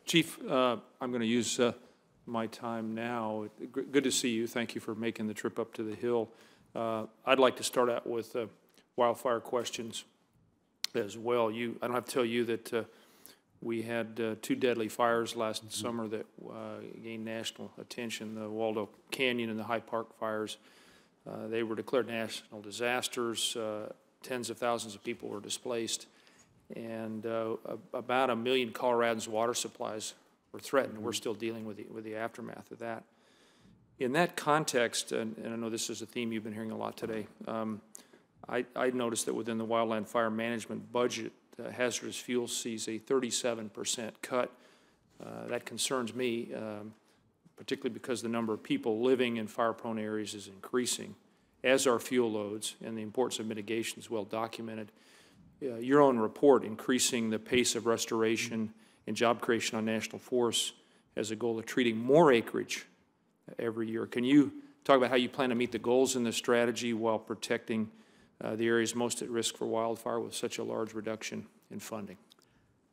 Chief, I'm going to use my time now. Good to see you. Thank you for making the trip up to the Hill. I'd like to start out with wildfire questions as well. I don't have to tell you that we had two deadly fires last summer that gained national attention, the Waldo Canyon and the High Park fires. They were declared national disasters. Tens of thousands of people were displaced, and about 1 million Coloradans' water supplies were threatened. We're still dealing with the aftermath of that. In that context, and I know this is a theme you've been hearing a lot today, I noticed that within the wildland fire management budget, hazardous fuels sees a 37% cut. That concerns me, particularly because the number of people living in fire-prone areas is increasing, as are fuel loads, and the importance of mitigation is well documented. Your own report, increasing the pace of restoration and job creation on national forests, has a goal of treating more acreage every year. Can you talk about how you plan to meet the goals in this strategy while protecting the areas most at risk for wildfire with such a large reduction in funding?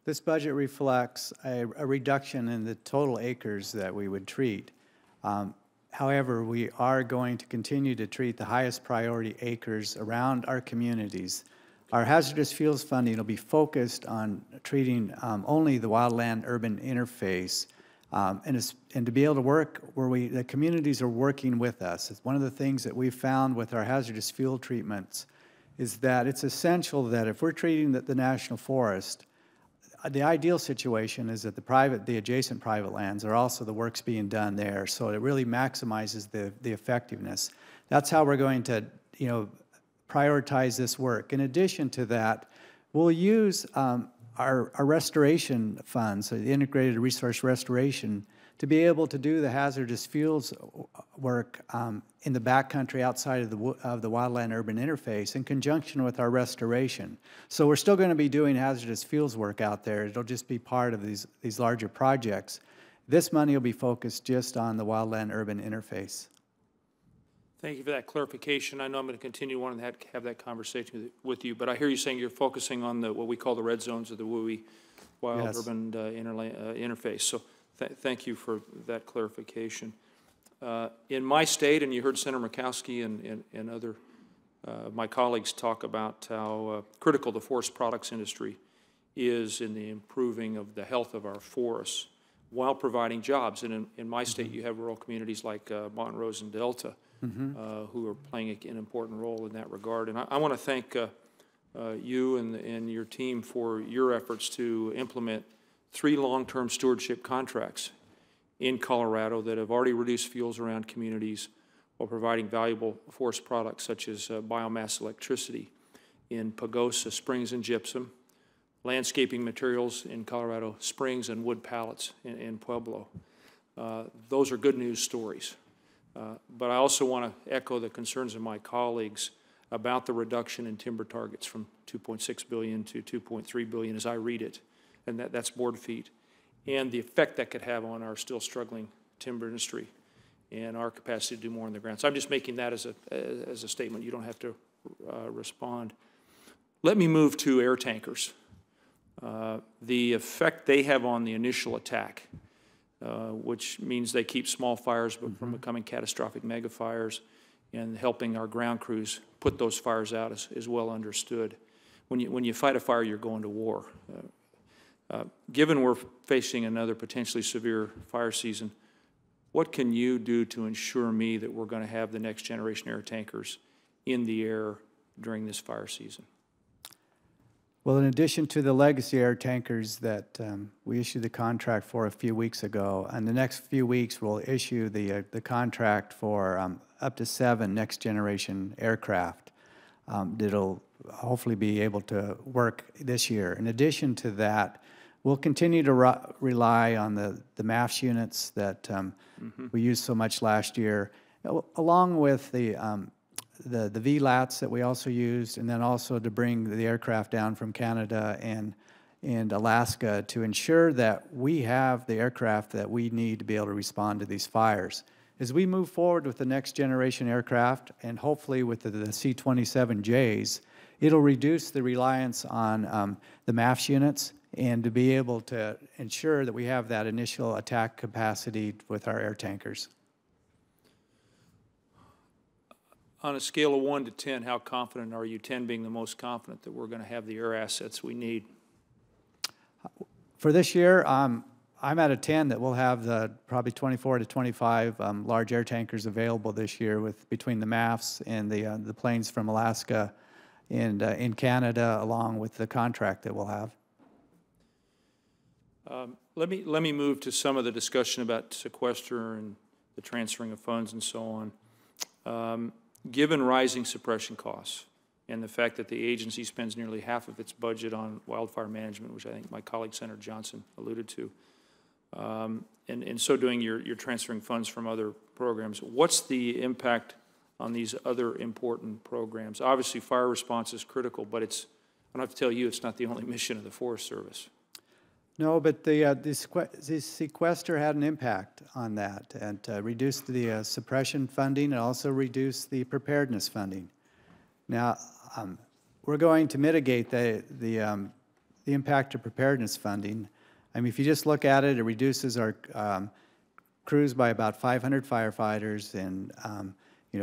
This budget reflects a reduction in the total acres that we would treat. However, we are going to continue to treat the highest priority acres around our communities. Our hazardous fuels funding will be focused on treating only the wildland-urban interface, and to be able to work where the communities are working with us. It's one of the things that we've found with our hazardous fuel treatments is that it's essential that if we're treating the national forest, the ideal situation is that the adjacent private lands are also the work's being done there, so it really maximizes the effectiveness. That's how we're going to, prioritize this work. In addition to that, we'll use our restoration funds, so the integrated resource restoration, to be able to do the hazardous fuels work in the backcountry outside of the wildland-urban interface in conjunction with our restoration. So we're still going to be doing hazardous fuels work out there. It'll just be part of these larger projects. This money will be focused just on the wildland-urban interface. Thank you for that clarification. I know I'm going to continue wanting to have that conversation with you, but I hear you saying you're focusing on what we call the red zones of the WUI wild-urban interface. So thank you for that clarification. In my state, and you heard Senator Murkowski and other my colleagues talk about how critical the forest products industry is in the improving of the health of our forests while providing jobs. And in my state, you have rural communities like Montrose and Delta, who are playing an important role in that regard. And I want to thank you and your team for your efforts to implement 3 long-term stewardship contracts in Colorado that have already reduced fuels around communities while providing valuable forest products such as biomass electricity in Pagosa Springs and gypsum, landscaping materials in Colorado Springs, and wood pallets in Pueblo. Those are good news stories. But I also want to echo the concerns of my colleagues about the reduction in timber targets from 2.6 billion to 2.3 billion as I read it, and that's board feet, and the effect that could have on our still struggling timber industry and our capacity to do more on the ground. So I'm just making that as a statement. You don't have to respond. Let me move to air tankers. The effect they have on the initial attack, which means they keep small fires from becoming catastrophic mega fires, and helping our ground crews put those fires out is well understood. When you fight a fire, you're going to war. Given we're facing another potentially severe fire season, what can you do to ensure me that we're going to have the next generation air tankers in the air during this fire season? Well, in addition to the legacy air tankers that we issued the contract for a few weeks ago, in the next few weeks we'll issue the contract for up to 7 next-generation aircraft that'll hopefully be able to work this year. In addition to that, we'll continue to rely on the MAFS units that we used so much last year, along with the VLATs that we also used, and then also to bring the aircraft down from Canada and Alaska to ensure that we have the aircraft that we need to be able to respond to these fires. As we move forward with the next generation aircraft, and hopefully with the C-27Js, it'll reduce the reliance on the MAFS units and to be able to ensure that we have that initial attack capacity with our air tankers. On a scale of 1 to 10, how confident are you, 10 being the most confident, that we're going to have the air assets we need? For this year, I'm at a 10 that we'll have the probably 24 to 25 large air tankers available this year, with between the MAFs and the planes from Alaska and in Canada, along with the contract that we'll have. Let me move to some of the discussion about sequester and the transferring of funds and so on. Given rising suppression costs and the fact that the agency spends nearly half of its budget on wildfire management, which I think my colleague Senator Johnson alluded to, and in so doing, you're transferring funds from other programs. What's the impact on these other important programs? Obviously, fire response is critical, but I don't have to tell you, it's not the only mission of the Forest Service. No, but the sequester had an impact on that, and reduced the suppression funding and also reduced the preparedness funding. Now, we're going to mitigate the impact of preparedness funding. I mean, if you just look at it, it reduces our crews by about 500 firefighters and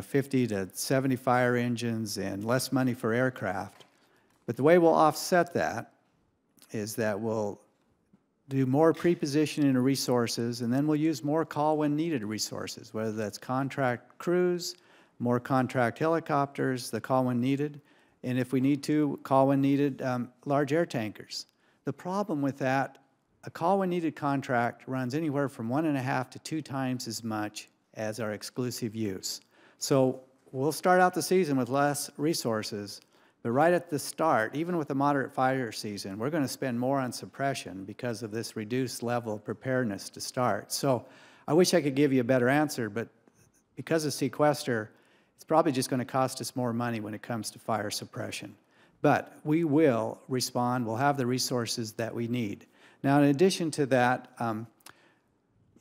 50 to 70 fire engines and less money for aircraft. But the way we'll offset that is that we'll do more pre-positioning of resources, and then we'll use more call when needed resources, whether that's contract crews, more contract helicopters, the call when needed, and if we need to, call when needed large air tankers. The problem with that, a call when needed contract runs anywhere from 1.5 to 2 times as much as our exclusive use. So we'll start out the season with less resources, but right at the start, even with a moderate fire season, we're going to spend more on suppression because of this reduced level of preparedness to start. So I wish I could give you a better answer, but because of sequester, it's probably just going to cost us more money when it comes to fire suppression. But we will respond. We'll have the resources that we need. Now, in addition to that,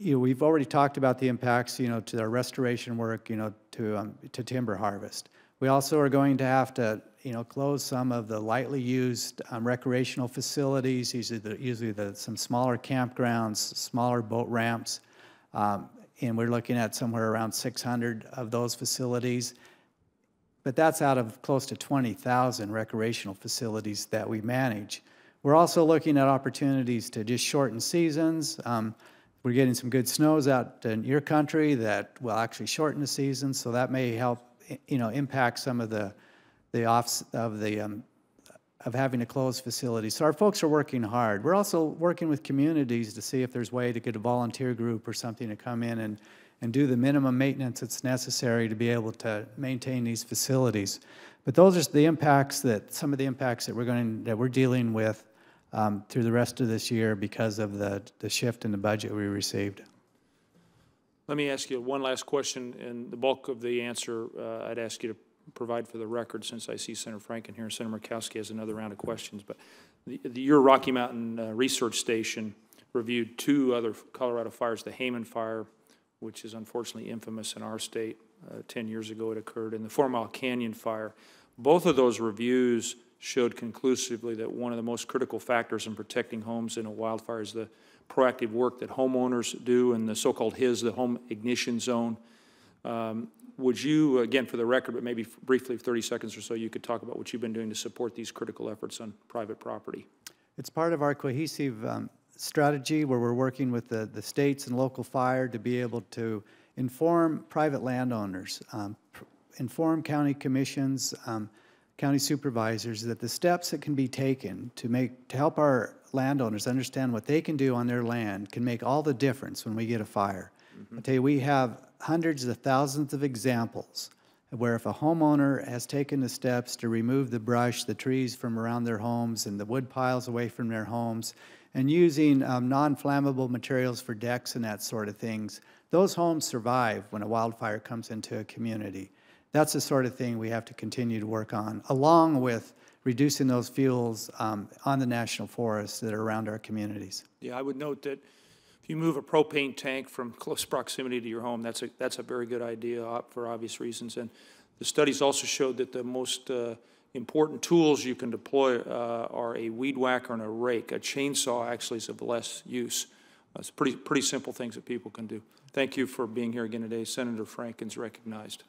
we've already talked about the impacts, to our restoration work, to timber harvest. We also are going to have to, close some of the lightly used recreational facilities, usually some smaller campgrounds, smaller boat ramps, and we're looking at somewhere around 600 of those facilities. But that's out of close to 20,000 recreational facilities that we manage. We're also looking at opportunities to just shorten seasons. We're getting some good snows out in your country that will actually shorten the season, so that may help, impact some of the offs of having to close facilities. So our folks are working hard. We're also working with communities to see if there's a way to get a volunteer group or something to come in and do the minimum maintenance that's necessary to be able to maintain these facilities. But those are the impacts some of the impacts that we're dealing with through the rest of this year because of the shift in the budget we received. Let me ask you one last question, and the bulk of the answer I'd ask you to provide for the record, since I see Senator Franken here and Senator Murkowski has another round of questions. But your Rocky Mountain Research Station reviewed 2 other Colorado fires, the Hayman Fire, which is unfortunately infamous in our state. 10 years ago it occurred, and the 4 Mile Canyon Fire. Both of those reviews showed conclusively that one of the most critical factors in protecting homes in a wildfire is the proactive work that homeowners do and the so-called HIZ, the home ignition zone. Would you, again for the record, but maybe briefly, 30 seconds or so, you could talk about what you've been doing to support these critical efforts on private property? It's part of our cohesive strategy where we're working with the states and local fire to be able to inform private landowners, inform county commissions, county supervisors that the steps that can be taken to help our landowners understand what they can do on their land can make all the difference when we get a fire. Mm-hmm. I'll tell you, we have hundreds of thousands of examples where if a homeowner has taken the steps to remove the brush, the trees from around their homes and the wood piles away from their homes, and using non-flammable materials for decks and that sort of things, those homes survive when a wildfire comes into a community. That's the sort of thing we have to continue to work on, along with reducing those fuels on the national forests that are around our communities. Yeah, I would note that if you move a propane tank from close proximity to your home, that's a very good idea for obvious reasons. And the studies also showed that the most important tools you can deploy are a weed whacker and a rake. A chainsaw actually is of less use. It's pretty simple things that people can do. Thank you for being here again today. Senator Franken's recognized.